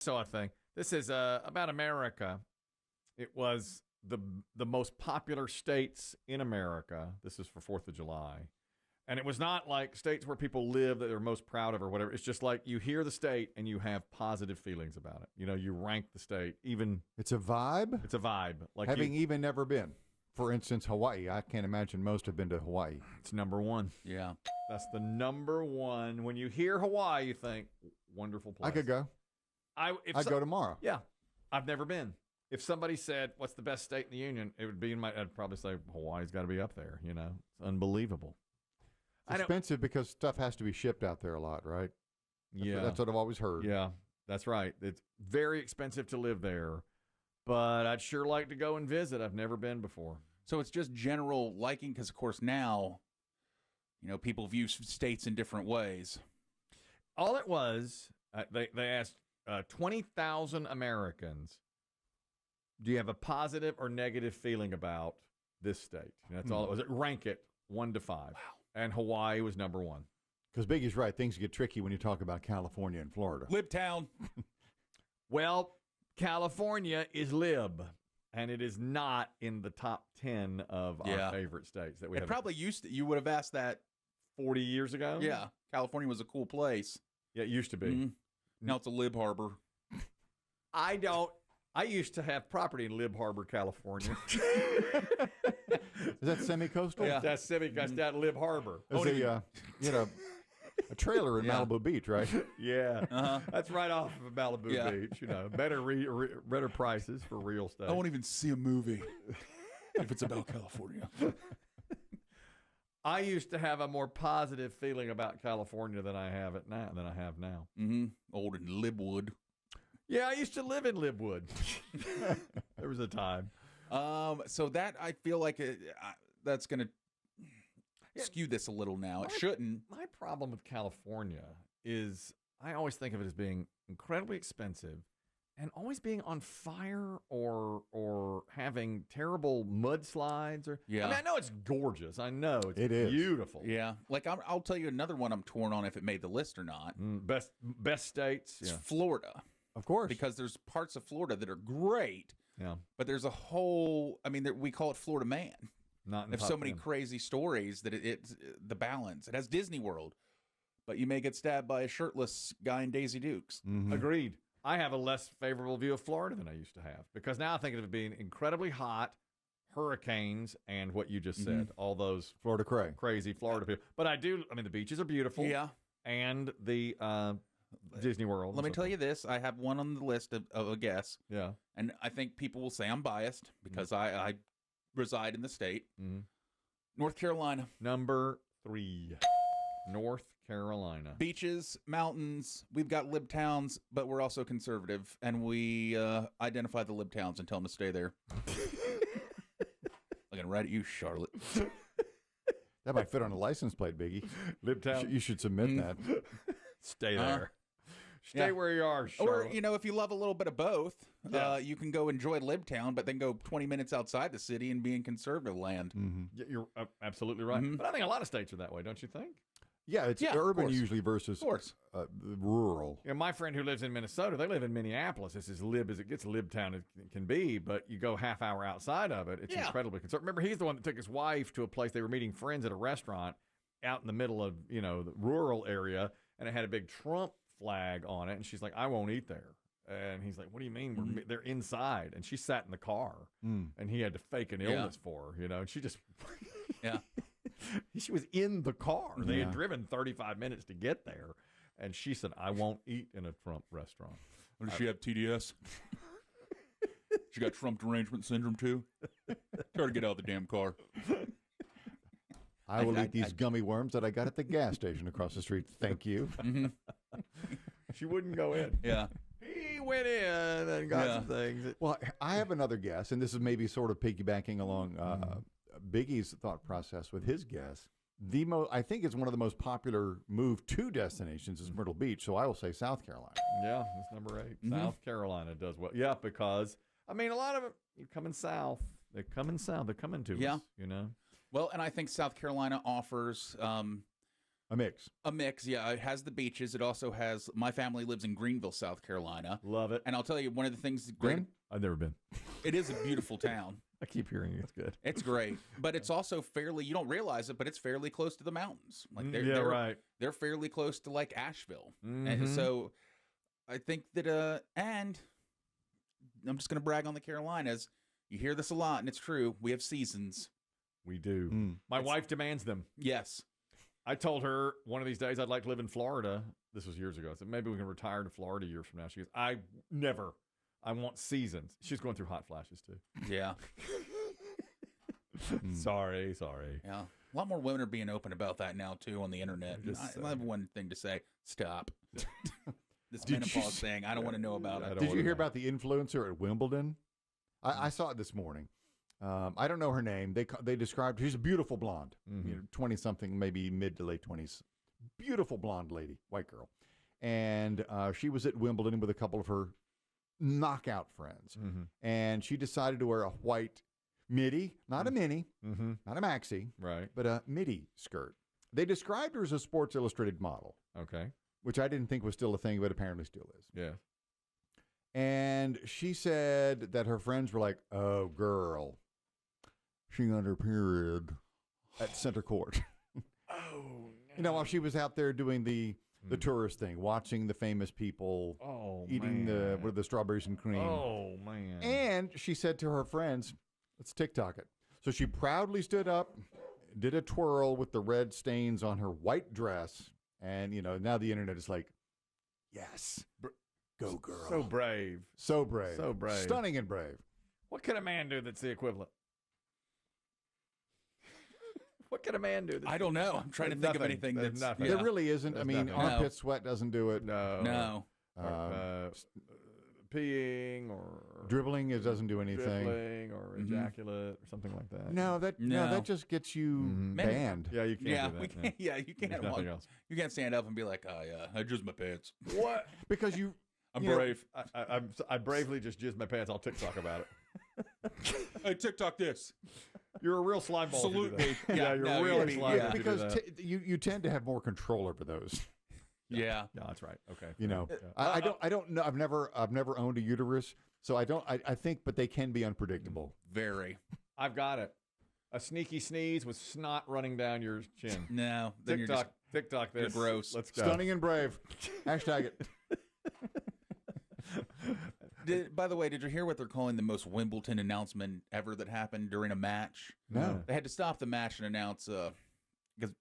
saw a thing. This is about America. It was the most popular states in America. This is for 4th of July. And it was not like states where people live that they're most proud of or whatever. It's just like you hear the state and you have positive feelings about it. You know, you rank the state. Even it's a vibe? It's a vibe. Like having even never been. For instance, Hawaii. I can't imagine most have been to Hawaii. It's number one. Yeah. That's the number one. When you hear Hawaii, you think, wonderful place. I could go. I'd go tomorrow. Yeah. I've never been. If somebody said, what's the best state in the union, it would be I'd probably say Hawaii's got to be up there. You know, it's unbelievable. It's expensive because stuff has to be shipped out there a lot, right? That's what I've always heard. Yeah, that's right. It's very expensive to live there, but I'd sure like to go and visit. I've never been before. So it's just general liking because, of course, now, you know, people view states in different ways. All it was, they asked 20,000 Americans, do you have a positive or negative feeling about this state? And that's all it was. Rank it 1 to 5. Wow. And Hawaii was number 1. Because Biggie's right. Things get tricky when you talk about California and Florida. Libtown. Well, California is lib, and it is not in the top 10 of our favorite states that we have. It probably used to. You would have asked that 40 years ago? Yeah. California was a cool place. Yeah, it used to be. Mm-hmm. Now it's a lib harbor. I used to have property in Lib Harbor, California. Is that semi-coastal? Yeah, that's semi-coastal. That's Lib Harbor. It's a trailer in Malibu Beach, right? Yeah, that's right off of Malibu Beach. You know, better prices for real stuff. I won't even see a movie if it's about California. I used to have a more positive feeling about California than I have now. Mm-hmm. Old in Libwood. Yeah, I used to live in Libwood. There was a time. So that I feel like that's going to skew this a little now. It shouldn't. My problem with California is I always think of it as being incredibly expensive and always being on fire or having terrible mudslides. I mean, I know it's gorgeous. I know it's beautiful. Yeah. Like I'll tell you another one I'm torn on if it made the list or not. Best states. It's Florida. Of course. Because there's parts of Florida that are great. Yeah. But there's a whole, we call it Florida Man. There's so many crazy stories that it's the balance. It has Disney World, but you may get stabbed by a shirtless guy in Daisy Dukes. Mm-hmm. Agreed. I have a less favorable view of Florida than I used to have because now I think of it being incredibly hot, hurricanes, and what you just said, all those Florida crazy Florida people. But the beaches are beautiful. Yeah. And the Disney World. Let me tell you this. I have one on the list of a guess. Yeah. And I think people will say I'm biased because I reside in the state. Mm-hmm. North Carolina. Number 3. North Carolina. Beaches, mountains. We've got lib towns, but we're also conservative. And we identify the lib towns and tell them to stay there. Looking right at you, Charlotte. That might fit on a license plate, Biggie. Lib town. You should submit that. Stay there. Stay where you are, Charlotte. Or, if you love a little bit of both, you can go enjoy Libtown, but then go 20 minutes outside the city and be in conservative land. Mm-hmm. You're absolutely right. Mm-hmm. But I think a lot of states are that way, don't you think? Yeah, it's urban usually versus rural. Yeah, my friend who lives in Minnesota, they live in Minneapolis. It's as lib as it gets, Libtown as it can be, but you go half hour outside of it, it's incredibly conservative. Remember, he's the one that took his wife to a place, they were meeting friends at a restaurant out in the middle of, the rural area, and it had a big Trump flag on it, and she's like, I won't eat there. And he's like, what do you mean? They're inside. And she sat in the car, and he had to fake an illness for her, and she just... She was in the car. They had driven 35 minutes to get there, and she said, I won't eat in a Trump restaurant. Or does she have TDS? She got Trump derangement syndrome, too? Try to get out of the damn car. I will eat these gummy worms that I got at the gas station across the street. Thank you. She wouldn't go in. Yeah. He went in and got some things. Well, I have another guess, and this is maybe sort of piggybacking along Biggie's thought process with his guess. I think it's one of the most popular move to destinations is Myrtle Beach, so I will say South Carolina. Yeah, that's number 8. South Carolina does well. Yeah, because, a lot of it, you're coming south. They're coming south. They're coming to us, Well, and I think South Carolina offers A mix. A mix, yeah. It has the beaches. It also has, my family lives in Greenville, South Carolina. Love it. And I'll tell you, one of the things... I've never been. It is a beautiful town. I keep hearing it's good. It's great. But it's also fairly, you don't realize it, but it's fairly close to the mountains. Like right. They're fairly close to like Asheville. Mm-hmm. And so I think that, and I'm just going to brag on the Carolinas. You hear this a lot, and it's true. We have seasons. We do. My wife demands them. Yes. I told her one of these days I'd like to live in Florida. This was years ago. I said, maybe we can retire to Florida years from now. She goes, I want seasons. She's going through hot flashes, too. Yeah. Sorry. Yeah. A lot more women are being open about that now, too, on the internet. I have one thing to say. Stop. This menopause thing, I don't want to know about it. Did you hear about the influencer at Wimbledon? I saw it this morning. I don't know her name. They described, she's a beautiful blonde, 20-something, maybe mid to late 20s. Beautiful blonde lady, white girl. And she was at Wimbledon with a couple of her knockout friends. And she decided to wear a white midi, not a mini, not a maxi, right, but a midi skirt. They described her as a Sports Illustrated model. Okay. Which I didn't think was still a thing, but apparently still is. Yeah. And she said that her friends were like, oh, girl, she got her period at center court. You know, while she was out there doing the tourist thing, watching the famous people eating the strawberries and cream. Oh, man. And she said to her friends, let's TikTok it. So she proudly stood up, did a twirl with the red stains on her white dress. And, you know, now the internet is like, yes, go girl. So brave. So brave. So brave. Stunning and brave. What can a man do that's the equivalent? What can a man do? I don't know. I'm trying to think of anything that's nothing. There really isn't. There's I mean, nothing. armpit sweat doesn't do it. No. Peeing or dribbling, it doesn't do anything. Dribbling or ejaculate or something like that. No, that just gets you banned. Yeah, you can't do that. You can't. Nothing else. You can't stand up and be like, oh yeah, I jizzed my pants. What? Because I'm brave. I bravely just jizzed my pants. I'll TikTok about it. Hey, TikTok this. You're a real slime ball. Salute me. Yeah, you're really slime. Yeah, because you tend to have more control over those. Yeah. No, that's right. Okay. You know, I don't know. I've never owned a uterus, so I don't. I think, but they can be unpredictable. Very. I've got it. A sneaky sneeze with snot running down your chin. No. Then TikTok this. You're gross. Let's go. Stunning and brave. Hashtag it. By the way, did you hear what they're calling the most Wimbledon announcement ever that happened during a match? No. They had to stop the match and announce because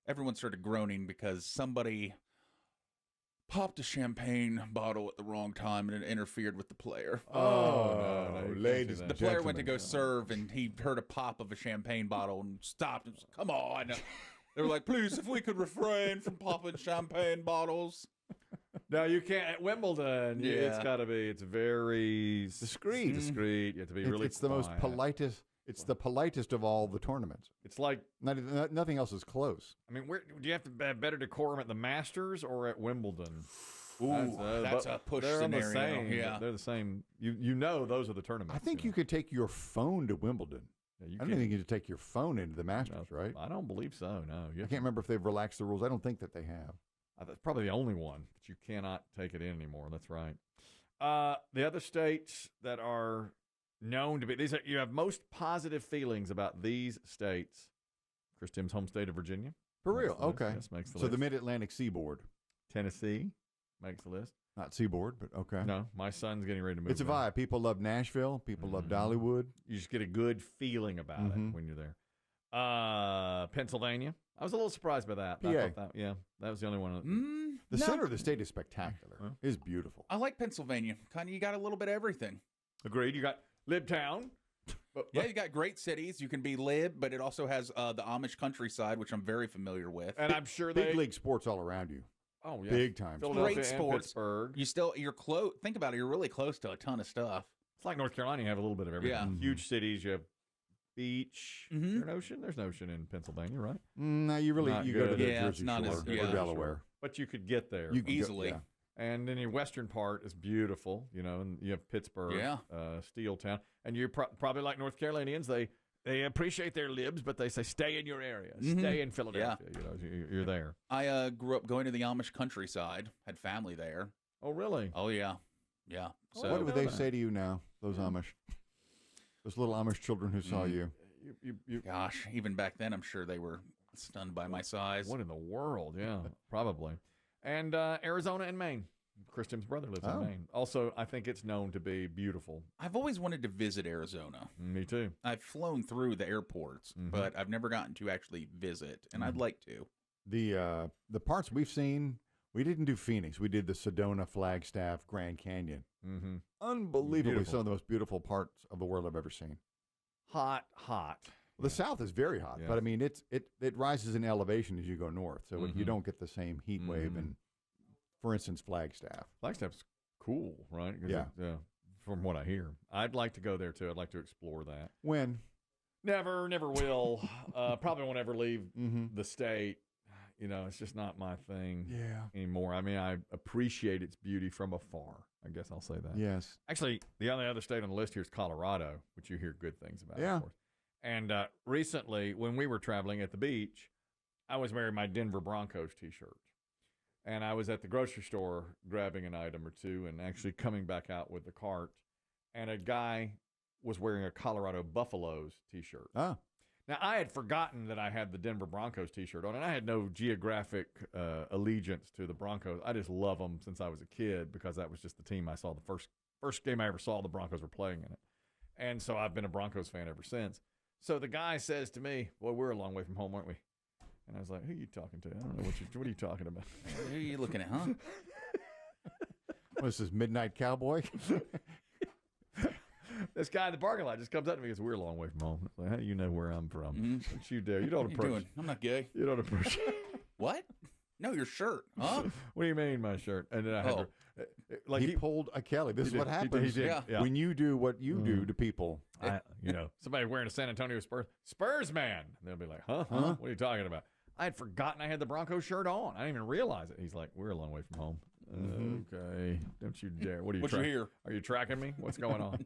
everyone started groaning because somebody popped a champagne bottle at the wrong time and it interfered with the player. Oh, no, ladies. The player went to go serve and he heard a pop of a champagne bottle and stopped and said, come on. They were like, please, if we could refrain from popping champagne bottles. No, you can't. At Wimbledon, it's got to be, it's very discreet. Discreet. You have to be really It's the most politest. It's the politest of all the tournaments. It's like nothing else is close. I mean, do you have to have better decorum at the Masters or at Wimbledon? Ooh, that's a push scenario. The same. Yeah, they're the same. You know, those are the tournaments. I think you could take your phone to Wimbledon. I don't think you could take your phone into the Masters, right? I don't believe so. No, I can't remember if they've relaxed the rules. I don't think that they have. That's probably the only one that you cannot take it in anymore. That's right. The other states that are known to be you have most positive feelings about these states. Chris Timm's home state of Virginia. For real? Okay. Yes, makes the list. So the Mid-Atlantic Seaboard. Tennessee makes the list. Not Seaboard, but okay. No, my son's getting ready to move. It's a vibe. People love Nashville. People love Dollywood. You just get a good feeling about it when you're there. Pennsylvania. I was a little surprised by that. PA. I thought that was the only one. The center of the state is spectacular. It's beautiful. I like Pennsylvania. Kind of, you got a little bit of everything. Agreed. You got Libtown. Yeah, you got great cities. You can be lib, but it also has the Amish countryside, which I'm very familiar with. And I'm sure big league sports all around you. Oh yeah, big time. Great sports. Pittsburgh. You're close. Think about it. You're really close to a ton of stuff. It's like North Carolina. You have a little bit of everything. Yeah. Huge cities. You have beach. Is there an ocean? There's an ocean in Pennsylvania, right? No, you go to the Jersey Shore or Delaware. But you could get there. You easily. And then your western part is beautiful, and you have Pittsburgh, Steel Town. And you're probably like North Carolinians. They They appreciate their libs, but they say stay in your area, stay in Philadelphia. Yeah. You know, you're there. I grew up going to the Amish countryside. Had family there. Oh, really? Oh, yeah, yeah. So what would they say to you now? Those Amish, those little Amish children who saw you. Gosh, even back then, I'm sure they were stunned by my size. What in the world? Yeah, probably. And Arizona and Maine. Christian's brother lives in Maine. Also, I think it's known to be beautiful. I've always wanted to visit Arizona. Me too. I've flown through the airports, but I've never gotten to actually visit, and I'd like to. The parts we've seen, we didn't do Phoenix. We did the Sedona, Flagstaff, Grand Canyon. Unbelievably Beautiful. some of the most beautiful parts of the world I've ever seen. Hot. Well, the South is very hot, but I mean, it rises in elevation as you go north, so you don't get the same heat wave. And for instance, Flagstaff. Flagstaff's cool, right? Yeah. From what I hear, I'd like to go there too. I'd like to explore that. When? Never will. Probably won't ever leave the state. You know, it's just not my thing anymore. I mean, I appreciate its beauty from afar. I guess I'll say that. Yes. Actually, the only other state on the list here is Colorado, which you hear good things about, Yeah. of course. And recently, when we were traveling at the beach, I was wearing my Denver Broncos T-shirt. And I was at the grocery store grabbing an item or two and actually coming back out with the cart. And a guy was wearing a Colorado Buffaloes T-shirt. Oh. Now, I had forgotten that I had the Denver Broncos T-shirt on, and I had no geographic allegiance to the Broncos. I just love them since I was a kid because that was just the team I saw. The first game I ever saw, the Broncos were playing in it. And so I've been a Broncos fan ever since. So the guy says to me, "Boy, we're a long way from home, aren't we?" And I was like, "Who are you talking to? I don't know what are you talking about." Who are you looking at, huh? What is this, Midnight Cowboy? This guy in the parking lot just comes up to me and goes, "We're a long way from home." Like, how do you know where I'm from? Don't you dare. You don't approach. What are you doing? I'm not gay. You don't approach. What? No, your shirt. Huh? What do you mean, my shirt? And then I had to, he pulled a Kelly. This is what happens he did. Yeah. when you do what you do to people. Somebody wearing a San Antonio Spurs man. And they'll be like, huh? What are you talking about? I had forgotten I had the Broncos shirt on. I didn't even realize it. He's like, "We're a long way from home." Okay. Don't you dare. What are you What you hear? Are you tracking me? What's going on?